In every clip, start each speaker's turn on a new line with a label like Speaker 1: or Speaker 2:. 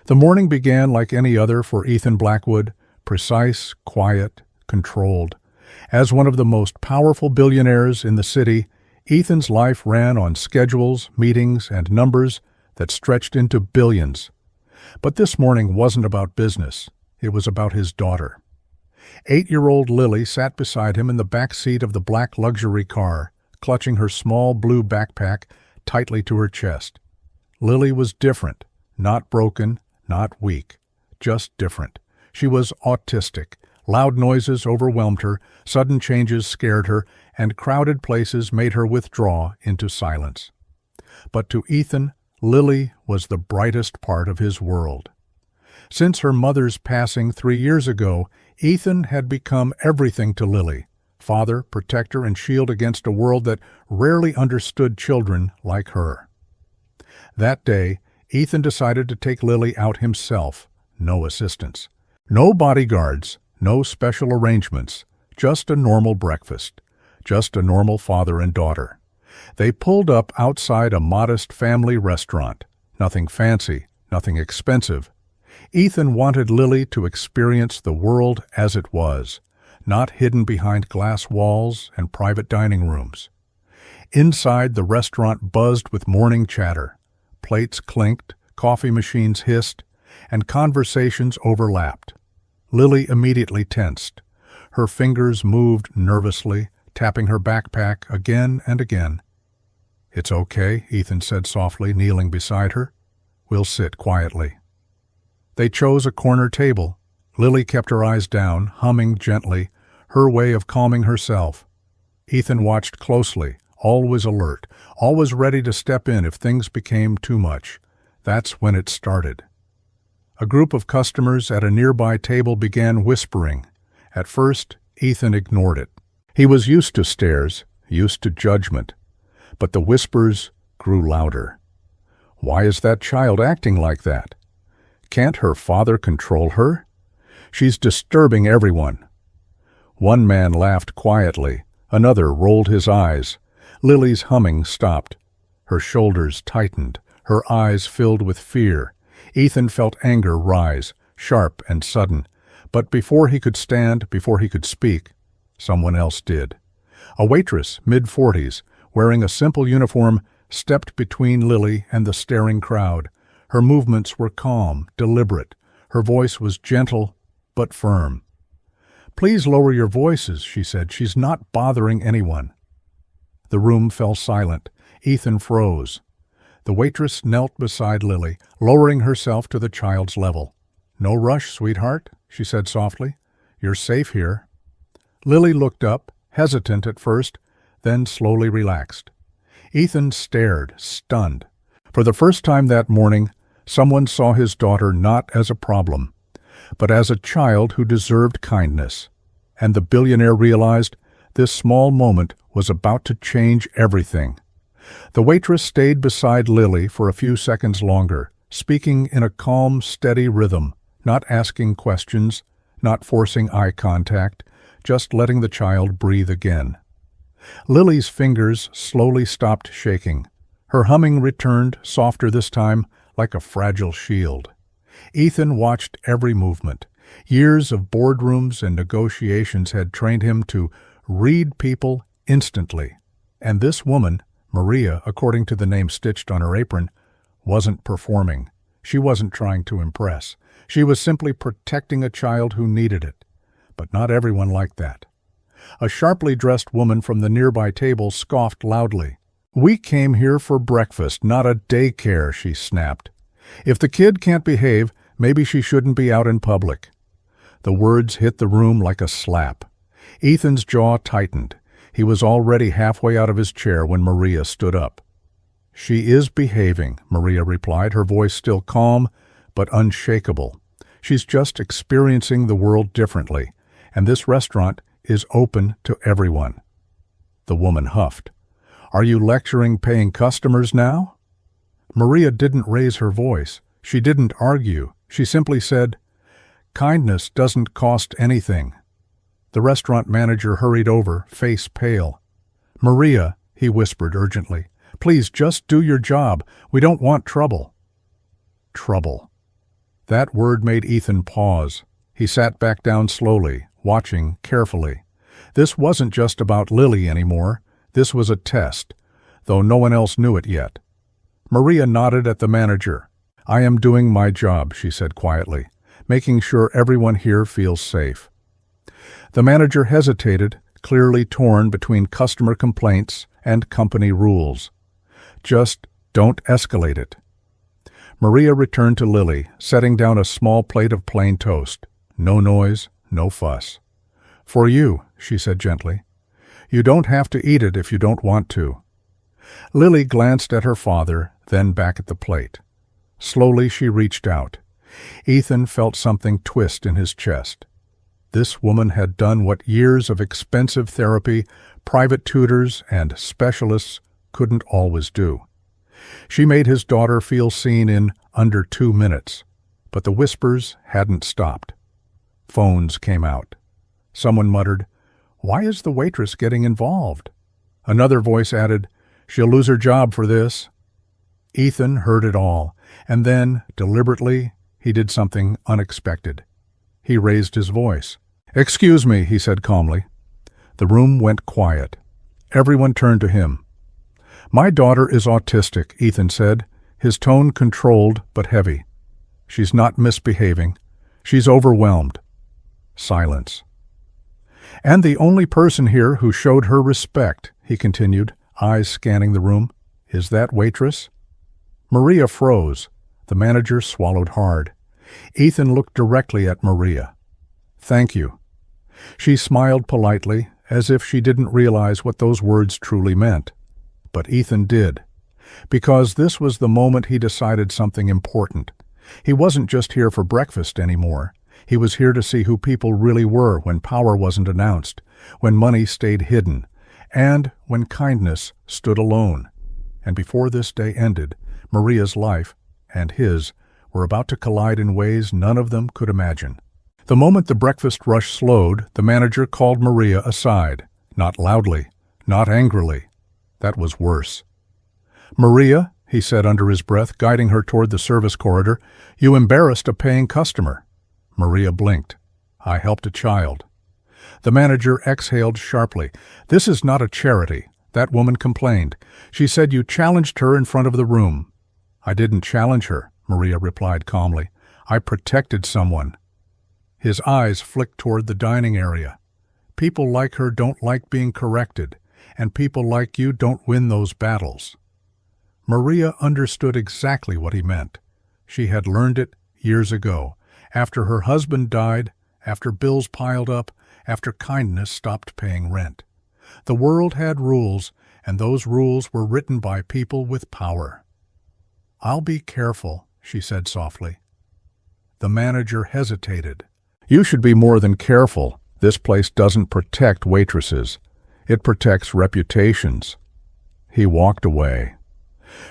Speaker 1: The morning began like any other for Ethan Blackwood, precise, quiet, controlled. As one of the most powerful billionaires in the city, Ethan's life ran on schedules, meetings, and numbers that stretched into billions. But this morning wasn't about business. It was about his daughter. 8-year-old Lily sat beside him in the back seat of the black luxury car, clutching her small blue backpack tightly to her chest. Lily was different, not broken, not weak, just different. She was autistic. Loud noises overwhelmed her, sudden changes scared her, and crowded places made her withdraw into silence. But to Ethan, Lily was the brightest part of his world. Since her mother's passing 3 years ago, Ethan had become everything to Lily: father, protector, and shield against a world that rarely understood children like her. That day, Ethan decided to take Lily out himself. No assistance. No bodyguards. No special arrangements. Just a normal breakfast. Just a normal father and daughter. They pulled up outside a modest family restaurant. Nothing fancy. Nothing expensive. Ethan wanted Lily to experience the world as it was, not hidden behind glass walls and private dining rooms. Inside, the restaurant buzzed with morning chatter. Plates clinked, coffee machines hissed, and conversations overlapped. Lily immediately tensed. Her fingers moved nervously, tapping her backpack again and again. "It's okay," Ethan said softly, kneeling beside her. "We'll sit quietly." They chose a corner table. Lily kept her eyes down, humming gently, her way of calming herself. Ethan watched closely, always alert, always ready to step in if things became too much. That's when it started. A group of customers at a nearby table began whispering. At first, Ethan ignored it. He was used to stares, used to judgment. But the whispers grew louder. "Why is that child acting like that? Can't her father control her? She's disturbing everyone." One man laughed quietly. Another rolled his eyes. Lily's humming stopped. Her shoulders tightened. Her eyes filled with fear. Ethan felt anger rise, sharp and sudden. But before he could stand, before he could speak, someone else did. A waitress, mid-40s, wearing a simple uniform, stepped between Lily and the staring crowd. Her movements were calm, deliberate. Her voice was gentle, but firm. "Please lower your voices," she said. "She's not bothering anyone." The room fell silent. Ethan froze. The waitress knelt beside Lily, lowering herself to the child's level. "No rush, sweetheart," she said softly. "You're safe here." Lily looked up, hesitant at first, then slowly relaxed. Ethan stared, stunned. For the first time that morning, someone saw his daughter not as a problem, but as a child who deserved kindness. And the billionaire realized this small moment was about to change everything. The waitress stayed beside Lily for a few seconds longer, speaking in a calm, steady rhythm, not asking questions, not forcing eye contact, just letting the child breathe again. Lily's fingers slowly stopped shaking. Her humming returned, softer this time, like a fragile shield. Ethan watched every movement. Years of boardrooms and negotiations had trained him to read people instantly. And this woman, Maria, according to the name stitched on her apron, wasn't performing. She wasn't trying to impress. She was simply protecting a child who needed it. But not everyone liked that. A sharply dressed woman from the nearby table scoffed loudly. "We came here for breakfast, not a daycare," she snapped. "If the kid can't behave, maybe she shouldn't be out in public." The words hit the room like a slap. Ethan's jaw tightened. He was already halfway out of his chair when Maria stood up. "She is behaving," Maria replied, her voice still calm but unshakable. "She's just experiencing the world differently, and this restaurant is open to everyone." The woman huffed. "Are you lecturing paying customers now?" Maria didn't raise her voice. She didn't argue. She simply said, "Kindness doesn't cost anything." The restaurant manager hurried over, face pale. "Maria," he whispered urgently, "please just do your job. We don't want trouble." Trouble. That word made Ethan pause. He sat back down slowly, watching carefully. This wasn't just about Lily anymore. This was a test, though no one else knew it yet. Maria nodded at the manager. "I am doing my job," she said quietly, "making sure everyone here feels safe." The manager hesitated, clearly torn between customer complaints and company rules. "Just don't escalate it." Maria returned to Lily, setting down a small plate of plain toast. No noise, no fuss. "For you," she said gently. "You don't have to eat it if you don't want to." Lily glanced at her father, then back at the plate. Slowly she reached out. Ethan felt something twist in his chest. This woman had done what years of expensive therapy, private tutors, and specialists couldn't always do. She made his daughter feel seen in under 2 minutes, but the whispers hadn't stopped. Phones came out. Someone muttered, "Why is the waitress getting involved?" Another voice added, "She'll lose her job for this." Ethan heard it all, and then, deliberately, he did something unexpected. He raised his voice. "Excuse me," he said calmly. The room went quiet. Everyone turned to him. "My daughter is autistic," Ethan said, his tone controlled but heavy. "She's not misbehaving. She's overwhelmed." Silence. "And the only person here who showed her respect," he continued, eyes scanning the room, "is that waitress." Maria froze. The manager swallowed hard. Ethan looked directly at Maria. "Thank you." She smiled politely, as if she didn't realize what those words truly meant. But Ethan did, because this was the moment he decided something important. He wasn't just here for breakfast anymore. He was here to see who people really were when power wasn't announced, when money stayed hidden, and when kindness stood alone. And before this day ended, Maria's life and his were about to collide in ways none of them could imagine. The moment the breakfast rush slowed, the manager called Maria aside, not loudly, not angrily. That was worse. "Maria," he said under his breath, guiding her toward the service corridor, "you embarrassed a paying customer." Maria blinked. "I helped a child." The manager exhaled sharply. "This is not a charity," that woman complained. "She said you challenged her in front of the room." "I didn't challenge her," Maria replied calmly. "I protected someone." His eyes flicked toward the dining area. "People like her don't like being corrected, and people like you don't win those battles." Maria understood exactly what he meant. She had learned it years ago, after her husband died, after bills piled up, after kindness stopped paying rent. The world had rules, and those rules were written by people with power. "I'll be careful," she said softly. The manager hesitated. "You should be more than careful. This place doesn't protect waitresses. It protects reputations." He walked away.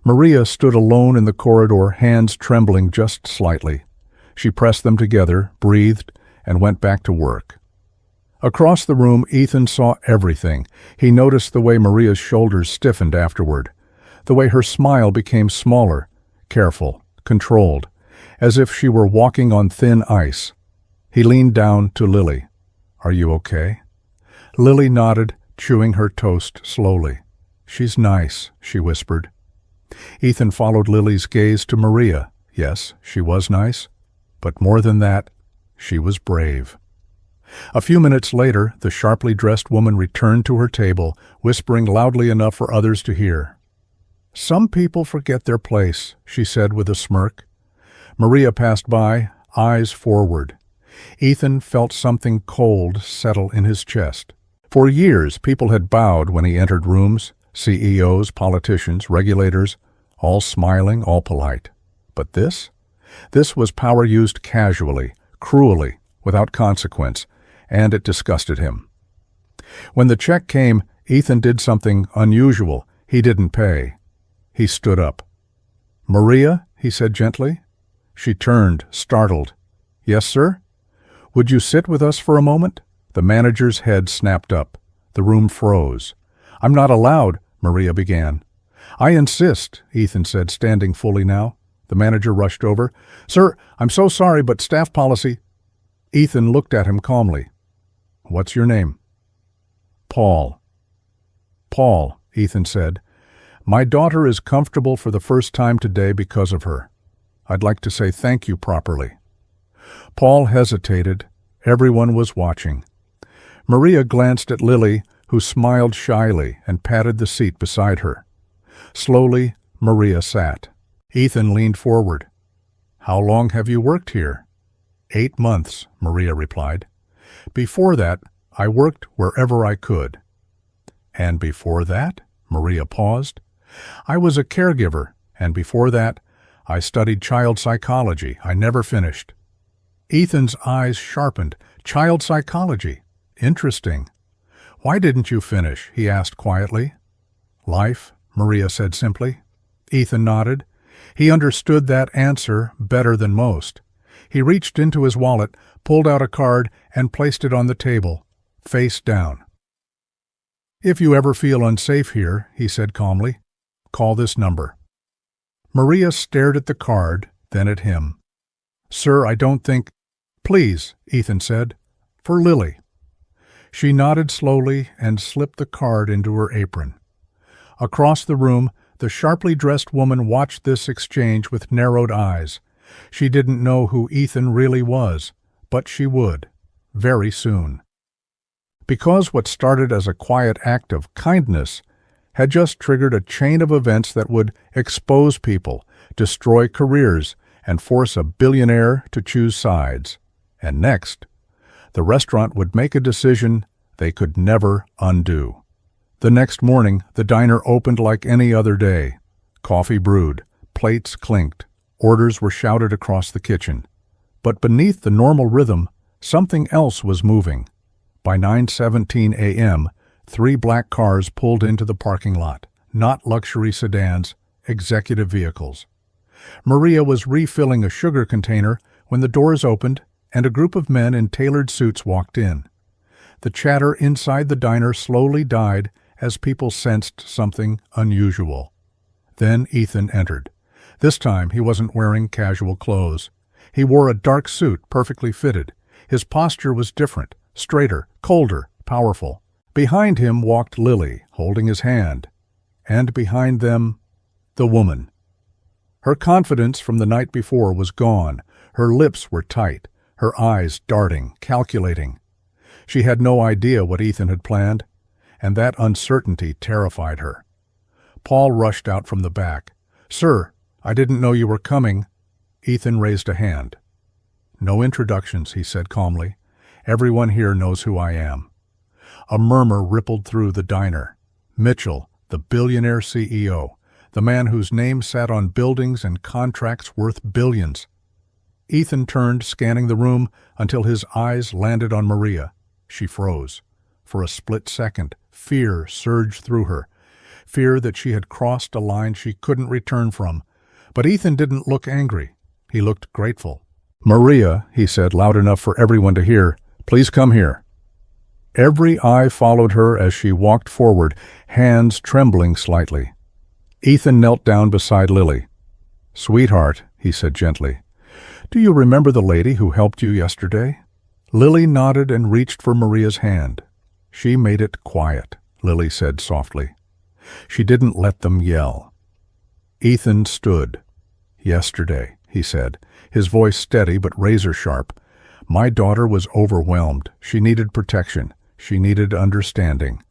Speaker 1: Maria stood alone in the corridor, hands trembling just slightly. She pressed them together, breathed, and went back to work. Across the room, Ethan saw everything. He noticed the way Maria's shoulders stiffened afterward, the way her smile became smaller, careful, controlled, as if she were walking on thin ice. He leaned down to Lily. "Are you okay?" Lily nodded, chewing her toast slowly. "She's nice," she whispered. Ethan followed Lily's gaze to Maria. Yes, she was nice, but more than that, she was brave. A few minutes later, the sharply dressed woman returned to her table, whispering loudly enough for others to hear. "Some people forget their place," she said with a smirk. Maria passed by, eyes forward. Ethan felt something cold settle in his chest. For years, people had bowed when he entered rooms, CEOs, politicians, regulators, all smiling, all polite. But this? This was power used casually, cruelly, without consequence, and it disgusted him. When the check came, Ethan did something unusual. He didn't pay. He stood up. "Maria," he said gently. She turned, startled. "Yes, sir?" "Would you sit with us for a moment?" The manager's head snapped up. The room froze. "I'm not allowed," Maria began. "I insist," Ethan said, standing fully now. The manager rushed over. "Sir, I'm so sorry, but staff policy—" Ethan looked at him calmly. "What's your name?" "Paul." "Paul," Ethan said. "My daughter is comfortable for the first time today because of her. I'd like to say thank you properly." Paul hesitated. Everyone was watching. Maria glanced at Lily, who smiled shyly and patted the seat beside her. Slowly, Maria sat. Ethan leaned forward. "How long have you worked here?" 8 months, Maria replied. "Before that, I worked wherever I could." "And before that?" Maria paused. "I was a caregiver, and before that, I studied child psychology. I never finished." Ethan's eyes sharpened. "Child psychology? Interesting. Why didn't you finish?" he asked quietly. "Life," Maria said simply. Ethan nodded. He understood that answer better than most. He reached into his wallet, pulled out a card, and placed it on the table, face down. "If you ever feel unsafe here," he said calmly, "call this number." Maria stared at the card, then at him. "Sir, I don't think—" "Please," Ethan said, "for Lily." She nodded slowly and slipped the card into her apron. Across the room, the sharply dressed woman watched this exchange with narrowed eyes. She didn't know who Ethan really was, but she would, very soon. Because what started as a quiet act of kindness had just triggered a chain of events that would expose people, destroy careers, and force a billionaire to choose sides. And next, the restaurant would make a decision they could never undo. The next morning, the diner opened like any other day. Coffee brewed, plates clinked, orders were shouted across the kitchen. But beneath the normal rhythm, something else was moving. By 9:17 a.m., 3 black cars pulled into the parking lot, not luxury sedans, executive vehicles. Maria was refilling a sugar container when the doors opened and a group of men in tailored suits walked in. The chatter inside the diner slowly died as people sensed something unusual. Then Ethan entered. This time he wasn't wearing casual clothes. He wore a dark suit, perfectly fitted. His posture was different, straighter, colder, powerful. Behind him walked Lily, holding his hand. And behind them, the woman. Her confidence from the night before was gone. Her lips were tight, her eyes darting, calculating. She had no idea what Ethan had planned, and that uncertainty terrified her. Paul rushed out from the back. "Sir, I didn't know you were coming." Ethan raised a hand. "No introductions," he said calmly. "Everyone here knows who I am." A murmur rippled through the diner. Mitchell, the billionaire CEO, the man whose name sat on buildings and contracts worth billions. Ethan turned, scanning the room, until his eyes landed on Maria. She froze. For a split second, fear surged through her. Fear that she had crossed a line she couldn't return from. But Ethan didn't look angry. He looked grateful. "Maria," he said loud enough for everyone to hear, "please come here." Every eye followed her as she walked forward, hands trembling slightly. Ethan knelt down beside Lily. "Sweetheart," he said gently, "do you remember the lady who helped you yesterday?" Lily nodded and reached for Maria's hand. "She made it quiet," Lily said softly. "She didn't let them yell." Ethan stood. "Yesterday," he said, his voice steady but razor-sharp. "My daughter was overwhelmed. She needed protection. She needed understanding."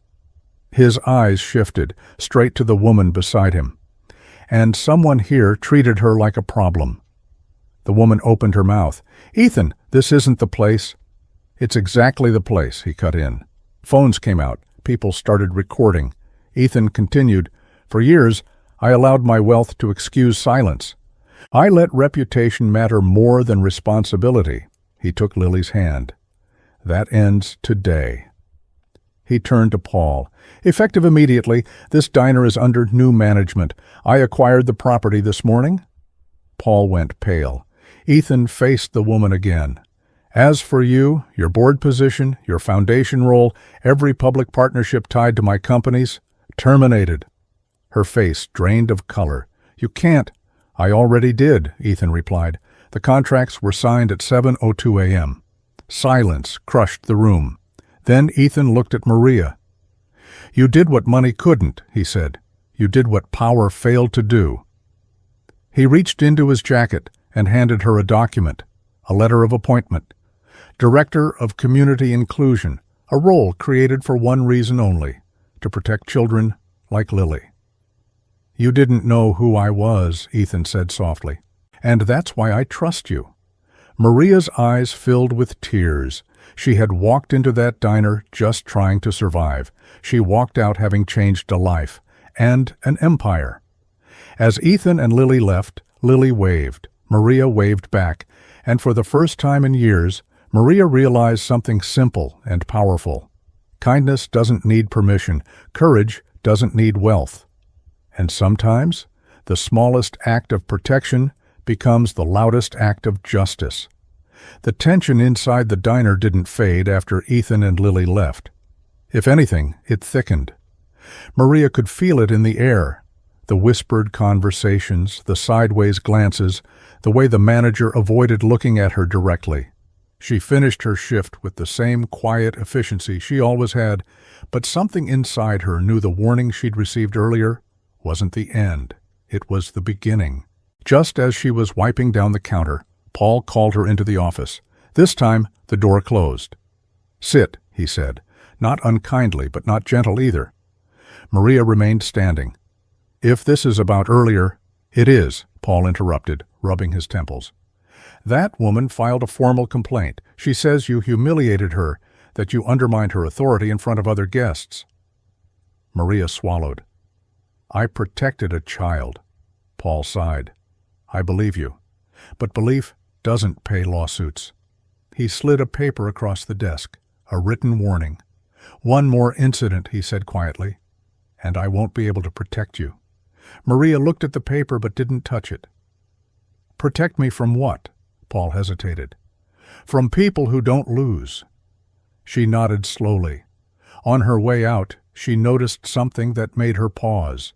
Speaker 1: His eyes shifted, straight to the woman beside him. "And someone here treated her like a problem." The woman opened her mouth. "Ethan, this isn't the place." "It's exactly the place," he cut in. Phones came out. People started recording. Ethan continued, "For years, I allowed my wealth to excuse silence. I let reputation matter more than responsibility." He took Lily's hand. "That ends today." He turned to Paul. "Effective immediately, this diner is under new management. I acquired the property this morning." Paul went pale. Ethan faced the woman again. "As for you, your board position, your foundation role, every public partnership tied to my companies, terminated." Her face drained of color. "You can't." I already did, Ethan replied. The contracts were signed at 7:02 a.m. Silence crushed the room. Then Ethan looked at Maria. You did what money couldn't, he said. You did what power failed to do. He reached into his jacket and handed her a document, a letter of appointment. Director of Community Inclusion, a role created for one reason only, to protect children like Lily. You didn't know who I was, Ethan said softly, and that's why I trust you. Maria's eyes filled with tears. She had walked into that diner just trying to survive. She walked out having changed a life and an empire. As Ethan and Lily left, Lily waved. Maria waved back, and for the first time in years, Maria realized something simple and powerful. Kindness doesn't need permission. Courage doesn't need wealth. And sometimes, the smallest act of protection becomes the loudest act of justice. The tension inside the diner didn't fade after Ethan and Lily left. If anything, it thickened. Maria could feel it in the air. The whispered conversations, the sideways glances, the way the manager avoided looking at her directly. She finished her shift with the same quiet efficiency she always had, but something inside her knew the warning she'd received earlier wasn't the end. It was the beginning. Just as she was wiping down the counter, Paul called her into the office. This time, the door closed. Sit, he said, not unkindly, but not gentle either. Maria remained standing. If this is about earlier, it is, Paul interrupted, rubbing his temples. That woman filed a formal complaint. She says you humiliated her, that you undermined her authority in front of other guests. Maria swallowed. I protected a child. Paul sighed. I believe you. But belief doesn't pay lawsuits. He slid a paper across the desk, a written warning. One more incident, he said quietly, and I won't be able to protect you. Maria looked at the paper but didn't touch it. Protect me from what? Paul hesitated. From people who don't lose. She nodded slowly. On her way out, she noticed something that made her pause.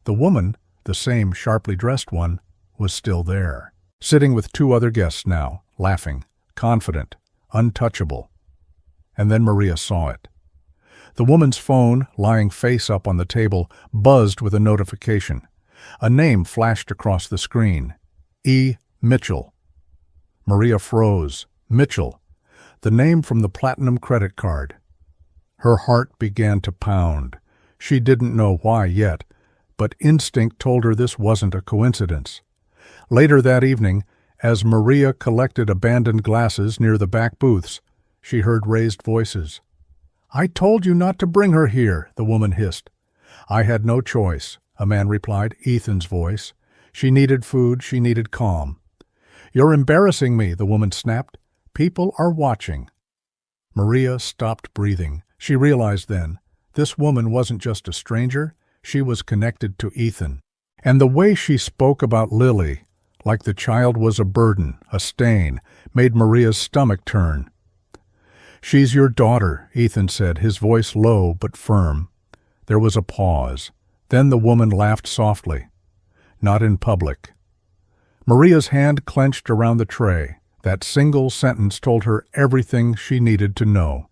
Speaker 1: The woman, the same sharply dressed one, was still there, sitting with two other guests now, laughing, confident, untouchable. And then Maria saw it. The woman's phone, lying face up on the table, buzzed with a notification. A name flashed across the screen. E. Mitchell. Maria froze. Mitchell. The name from the platinum credit card. Her heart began to pound. She didn't know why yet, but instinct told her this wasn't a coincidence. Later that evening, as Maria collected abandoned glasses near the back booths, she heard raised voices. I told you not to bring her here, the woman hissed. I had no choice, a man replied, Ethan's voice. She needed food, she needed calm. You're embarrassing me, the woman snapped. People are watching. Maria stopped breathing. She realized then, this woman wasn't just a stranger, she was connected to Ethan. And the way she spoke about Lily, like the child was a burden, a stain, made Maria's stomach turn. She's your daughter, Ethan said, his voice low but firm. There was a pause. Then the woman laughed softly. Not in public. Maria's hand clenched around the tray. That single sentence told her everything she needed to know.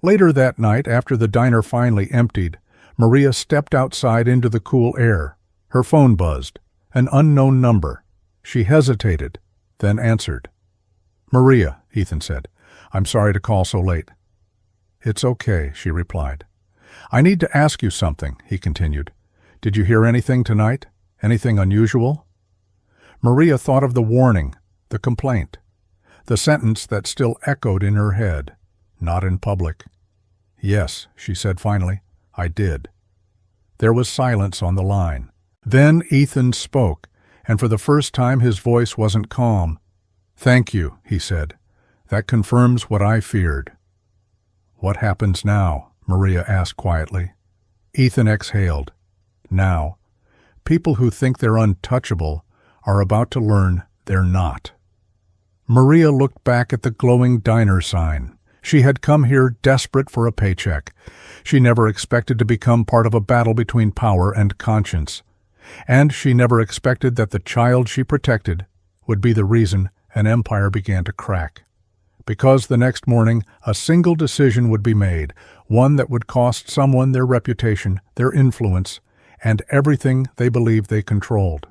Speaker 1: Later that night, after the diner finally emptied, Maria stepped outside into the cool air. Her phone buzzed. An unknown number. She hesitated, then answered. Maria, Ethan said. I'm sorry to call so late. It's okay, she replied. I need to ask you something, he continued. Did you hear anything tonight? Anything unusual? Maria thought of the warning, the complaint, the sentence that still echoed in her head. Not in public. Yes, she said finally, I did. There was silence on the line. Then Ethan spoke, and for the first time his voice wasn't calm. Thank you, he said. That confirms what I feared. What happens now? Maria asked quietly. Ethan exhaled. Now, people who think they're untouchable are about to learn they're not. Maria looked back at the glowing diner sign. She had come here desperate for a paycheck. She never expected to become part of a battle between power and conscience. And she never expected that the child she protected would be the reason an empire began to crack. Because the next morning, a single decision would be made, one that would cost someone their reputation, their influence, and everything they believed they controlled.